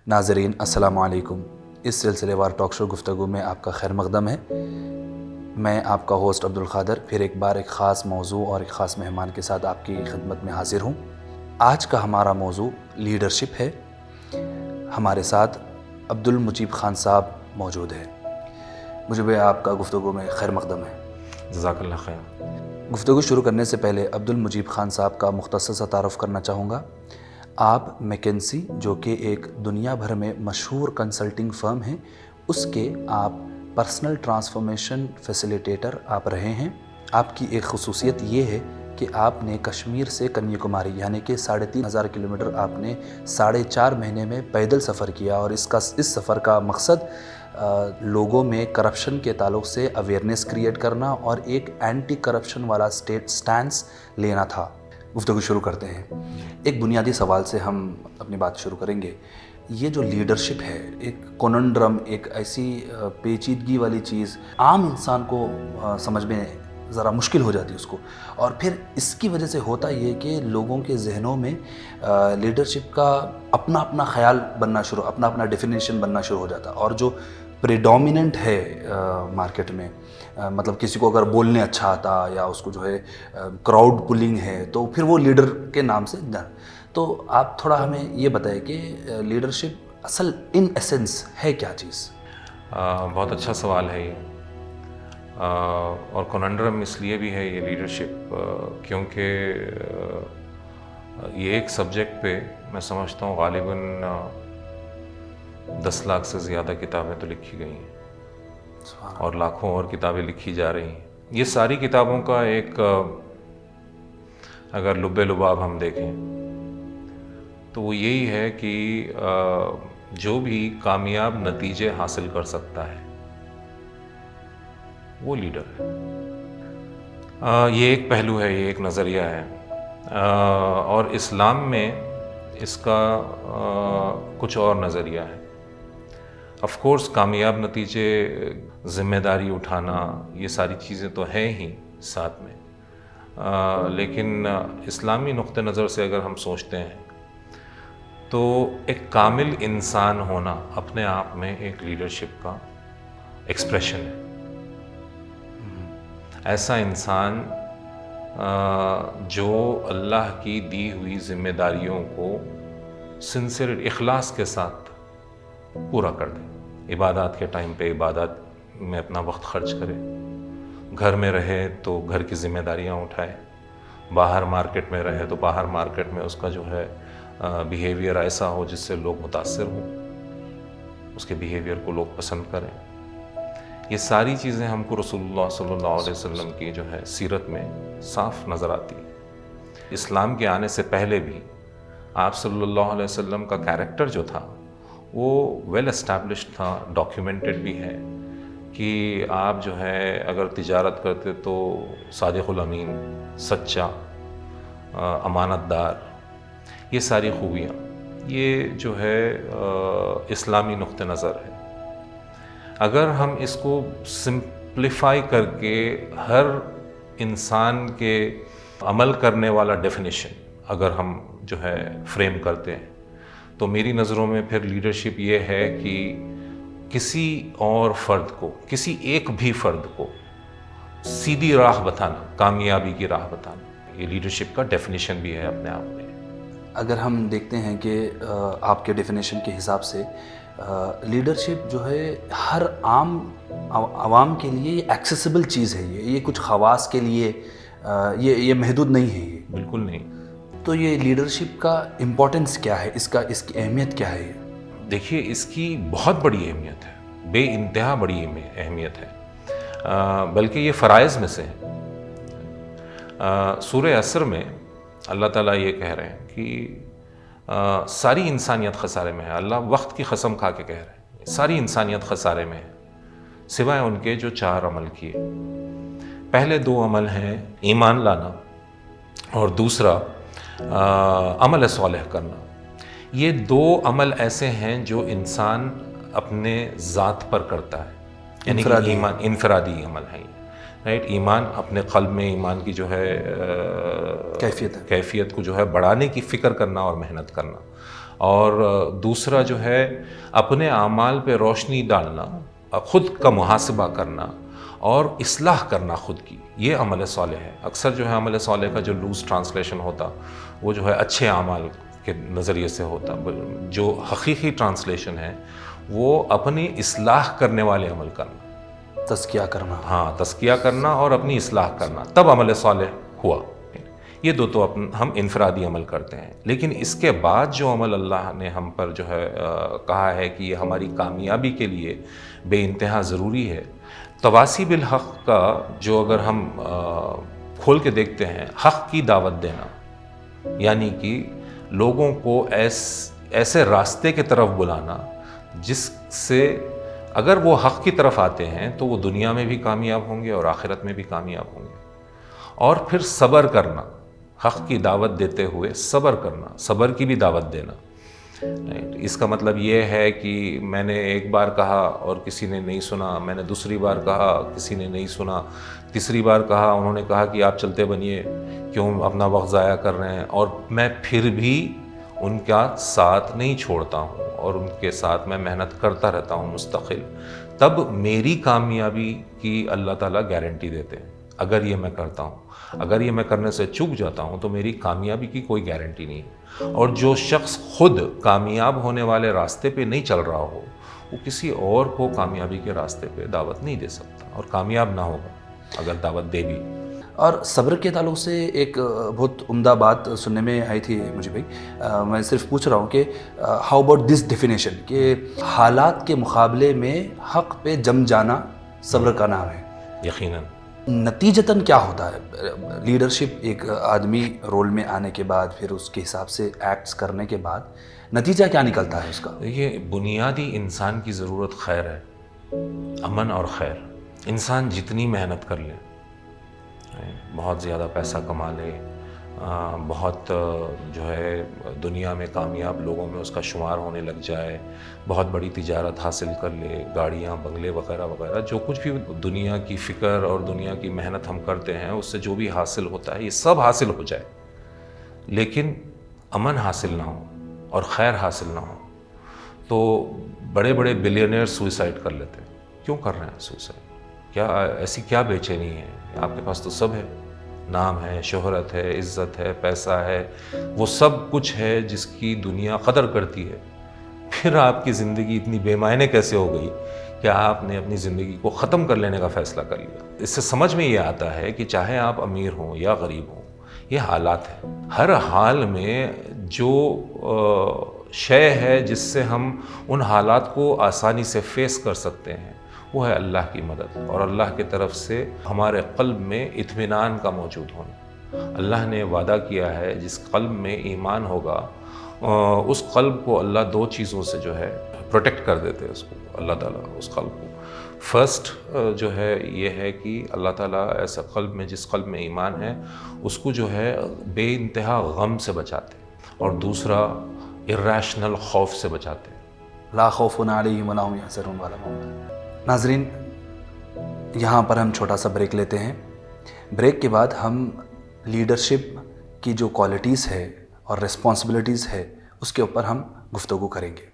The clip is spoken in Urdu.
ناظرین السلام علیکم، اس سلسلے وار ٹاک شو گفتگو میں آپ کا خیر مقدم ہے۔ میں آپ کا ہوسٹ عبدالقادر پھر ایک بار ایک خاص موضوع اور ایک خاص مہمان کے ساتھ آپ کی خدمت میں حاضر ہوں۔ آج کا ہمارا موضوع لیڈرشپ ہے۔ ہمارے ساتھ عبدالمجیب خان صاحب موجود ہیں۔ مجھے بھی آپ کا گفتگو میں خیر مقدم ہے۔ جزاک اللہ خیر۔ گفتگو شروع کرنے سے پہلے عبدالمجیب خان صاحب کا مختصر سا تعارف کرنا چاہوں گا۔ آپ میکنسی جو کہ ایک دنیا بھر میں مشہور کنسلٹنگ فرم ہے، اس کے آپ پرسنل ٹرانسفارمیشن فیسیلیٹیٹر آپ رہے ہیں۔ آپ کی ایک خصوصیت یہ ہے کہ آپ نے کشمیر سے کنیا کماری یعنی کہ 3500 کلومیٹر آپ نے 4.5 مہینے میں پیدل سفر کیا، اور اس سفر کا مقصد لوگوں میں کرپشن کے تعلق سے اویئرنیس کریٹ کرنا اور ایک اینٹی کرپشن والا سٹینس لینا تھا۔ گفتگو شروع کرتے ہیں۔ ایک بنیادی سوال سے ہم اپنی بات شروع کریں گے۔ یہ جو لیڈرشپ ہے ایک کوننڈرم، ایک ایسی پیچیدگی والی چیز عام انسان کو سمجھ میں ذرا مشکل ہو جاتی ہے اس کو، اور پھر اس کی وجہ سے ہوتا یہ کہ لوگوں کے ذہنوں میں لیڈرشپ کا اپنا اپنا خیال بننا شروع، اپنا اپنا ڈیفینیشن بننا شروع ہو جاتا، اور جو پریڈومیننٹ ہے مارکیٹ میں، مطلب کسی کو اگر بولنے اچھا آتا یا اس کو جو ہے کراؤڈ پولنگ ہے تو پھر وہ لیڈر کے نام سے تو آپ تھوڑا ہمیں یہ بتائیں کہ لیڈرشپ اصل ان ایسنس ہے کیا چیز؟ بہت اچھا سوال ہے یہ، اور کننڈرم اس لیے بھی ہے یہ لیڈرشپ کیونکہ یہ ایک سبجیکٹ پہ میں سمجھتا ہوں غالباً 10 لاکھ سے زیادہ کتابیں تو لکھی گئی ہیں اور لاکھوں اور کتابیں لکھی جا رہی ہیں۔ یہ ساری کتابوں کا ایک اگر لب لباب ہم دیکھیں تو وہ یہی ہے کہ جو بھی کامیاب نتیجے حاصل کر سکتا ہے وہ لیڈر ہے۔ یہ ایک پہلو ہے، یہ ایک نظریہ ہے، اور اسلام میں اس کا کچھ اور نظریہ ہے۔ آف کورس کامیاب نتیجے، ذمہ داری اٹھانا، یہ ساری چیزیں تو ہیں ہی ساتھ میں، لیکن اسلامی نقطہ نظر سے اگر ہم سوچتے ہیں تو ایک کامل انسان ہونا اپنے آپ میں ایک لیڈرشپ کا ایکسپریشن ہے۔ ایسا انسان جو اللہ کی دی ہوئی ذمہ داریوں کو سنسیئر اخلاص کے ساتھ پورا کر دے، عبادات کے ٹائم پہ عبادات میں اپنا وقت خرچ کرے، گھر میں رہے تو گھر کی ذمہ داریاں اٹھائے، باہر مارکیٹ میں رہے تو باہر مارکیٹ میں اس کا جو ہے بیہیویئر ایسا ہو جس سے لوگ متاثر ہوں، اس کے بیہیویئر کو لوگ پسند کریں۔ یہ ساری چیزیں ہم کو رسول اللہ صلی اللہ علیہ وسلم کی جو ہے سیرت میں صاف نظر آتی ہے۔ اسلام کے آنے سے پہلے بھی آپ صلی اللہ علیہ وسلم کا کیریکٹر جو تھا وہ ویل اسٹیبلشڈ تھا، ڈاکیومنٹڈ بھی ہے کہ آپ جو ہے اگر تجارت کرتے تو صادق الامین، سچا، امانت دار، یہ ساری خوبیاں، یہ جو ہے اسلامی نقطہ نظر ہے۔ اگر ہم اس کو سمپلیفائی کر کے ہر انسان کے عمل کرنے والا ڈیفینیشن اگر ہم جو ہے فریم کرتے ہیں تو میری نظروں میں پھر لیڈرشپ یہ ہے کہ کسی اور فرد کو، کسی ایک بھی فرد کو سیدھی راہ بتانا، کامیابی کی راہ بتانا، یہ لیڈرشپ کا ڈیفینیشن بھی ہے اپنے آپ میں۔ اگر ہم دیکھتے ہیں کہ آپ کے ڈیفینیشن کے حساب سے لیڈرشپ جو ہے ہر عام عوام کے لیے ایکسیسیبل چیز ہے، یہ کچھ خواص کے لیے یہ محدود نہیں ہے، یہ بالکل نہیں۔ تو یہ لیڈرشپ کا امپورٹنس کیا ہے، اس کی اہمیت کیا ہے؟ دیکھیے اس کی بہت بڑی اہمیت ہے، بے انتہا بڑی اہمیت ہے، بلکہ یہ فرائض میں سے ہے۔ سورہ عصر میں اللہ تعالیٰ یہ کہہ رہے ہیں کہ ساری انسانیت خسارے میں ہے۔ اللہ وقت کی قسم کھا کے کہہ رہے ہیں ساری انسانیت خسارے میں ہے سوائے ان کے جو 4 عمل کیے۔ پہلے 2 عمل ہیں ایمان لانا اور دوسرا عمل صالح کرنا۔ یہ 2 عمل ایسے ہیں جو انسان اپنے ذات پر کرتا ہے، یعنی کہ ایمان انفرادی عمل ہے، رائٹ۔ ایمان اپنے قلب میں ایمان کی جو ہے کیفیت کو جو ہے بڑھانے کی فکر کرنا اور محنت کرنا، اور دوسرا جو ہے اپنے اعمال پہ روشنی ڈالنا، خود کا محاسبہ کرنا اور اصلاح کرنا خود کی، یہ عمل صالح ہے۔ اکثر جو ہے عمل صالح کا جو لوز ٹرانسلیشن ہوتا وہ جو ہے اچھے اعمال کے نظریے سے ہوتا، جو حقیقی ٹرانسلیشن ہے وہ اپنی اصلاح کرنے والے عمل کرنا، تزکیہ کرنا، ہاں تزکیہ کرنا اور اپنی اصلاح کرنا، تب عمل صالح ہوا۔ یہ دو تو ہم انفرادی عمل کرتے ہیں، لیکن اس کے بعد جو عمل اللہ نے ہم پر جو ہے کہا ہے کہ یہ ہماری کامیابی کے لیے بے انتہا ضروری ہے، تواصی بالحق کا جو اگر ہم کھول کے دیکھتے ہیں، حق کی دعوت دینا، یعنی کہ لوگوں کو ایسے راستے کی طرف بلانا جس سے اگر وہ حق کی طرف آتے ہیں تو وہ دنیا میں بھی کامیاب ہوں گے اور آخرت میں بھی کامیاب ہوں گے۔ اور پھر صبر کرنا، حق کی دعوت دیتے ہوئے صبر کرنا، صبر کی بھی دعوت دینا۔ اس کا مطلب یہ ہے کہ میں نے ایک بار کہا اور کسی نے نہیں سنا، میں نے دوسری بار کہا کسی نے نہیں سنا، تیسری بار کہا انہوں نے کہا کہ آپ چلتے بنیے، کیوں اپنا وقت ضائع کر رہے ہیں، اور میں پھر بھی ان کا ساتھ نہیں چھوڑتا ہوں اور ان کے ساتھ میں محنت کرتا رہتا ہوں مستقل، تب میری کامیابی کی اللہ تعالیٰ گارنٹی دیتے ہیں۔ اگر یہ میں کرتا ہوں، اگر یہ میں کرنے سے چوک جاتا ہوں تو میری کامیابی کی کوئی گارنٹی نہیں ہے۔ اور جو شخص خود کامیاب ہونے والے راستے پہ نہیں چل رہا ہو، وہ کسی اور کو کامیابی کے راستے پہ دعوت نہیں دے سکتا اور کامیاب نہ ہوگا اگر دعوت دے بھی۔ اور صبر کے تعلق سے ایک بہت عمدہ بات سننے میں آئی تھی مجھے بھائی، میں صرف پوچھ رہا ہوں کہ ہاؤ اباؤٹ دس ڈیفینیشن کہ حالات کے مقابلے میں حق پہ جم جانا صبر کا نام ہے۔ یقیناً نتیجتاً کیا ہوتا ہے؟ لیڈرشپ ایک آدمی رول میں آنے کے بعد پھر اس کے حساب سے ایکٹس کرنے کے بعد نتیجہ کیا نکلتا ہے اس کا؟ یہ بنیادی انسان کی ضرورت خیر ہے، امن اور خیر۔ انسان جتنی محنت کر لے، بہت زیادہ پیسہ کما لے، بہت جو ہے دنیا میں کامیاب لوگوں میں اس کا شمار ہونے لگ جائے، بہت بڑی تجارت حاصل کر لے، گاڑیاں بنگلے وغیرہ وغیرہ، جو کچھ بھی دنیا کی فکر اور دنیا کی محنت ہم کرتے ہیں اس سے جو بھی حاصل ہوتا ہے یہ سب حاصل ہو جائے، لیکن امن حاصل نہ ہو اور خیر حاصل نہ ہو، تو بڑے بڑے بلینئر سوئسائڈ کر لیتے ہیں۔ کیوں کر رہے ہیں سوئسائڈ؟ کیا ایسی کیا بے چینی ہے؟ آپ کے پاس تو سب ہے، نام ہے، شہرت ہے، عزت ہے، پیسہ ہے، وہ سب کچھ ہے جس کی دنیا قدر کرتی ہے، پھر آپ کی زندگی اتنی بے معنی کیسے ہو گئی کہ آپ نے اپنی زندگی کو ختم کر لینے کا فیصلہ کر لیا؟ اس سے سمجھ میں یہ آتا ہے کہ چاہے آپ امیر ہوں یا غریب ہوں، یہ حالات ہیں۔ ہر حال میں جو شے ہے جس سے ہم ان حالات کو آسانی سے فیس کر سکتے ہیں وہ ہے اللہ کی مدد اور اللہ کی طرف سے ہمارے قلب میں اطمینان کا موجود ہونا۔ اللہ نے وعدہ کیا ہے جس قلب میں ایمان ہوگا اس قلب کو اللہ دو چیزوں سے جو ہے پروٹیکٹ کر دیتے ہیں، اس کو اللہ تعالیٰ اس قلب کو۔ فرسٹ جو ہے یہ ہے کہ اللہ تعالیٰ ایسا قلب میں جس قلب میں ایمان ہے اس کو جو ہے بے انتہا غم سے بچاتے، اور دوسرا irrational خوف سے بچاتے۔ لا خوف علیہم ولا ہم یحزنون والا مومن۔ ناظرین، یہاں پر ہم چھوٹا سا بریک لیتے ہیں۔ بریک کے بعد ہم لیڈرشپ کی جو کوالٹیز ہے اور ریسپانسبلٹیز ہے اس کے اوپر ہم گفتگو کریں گے۔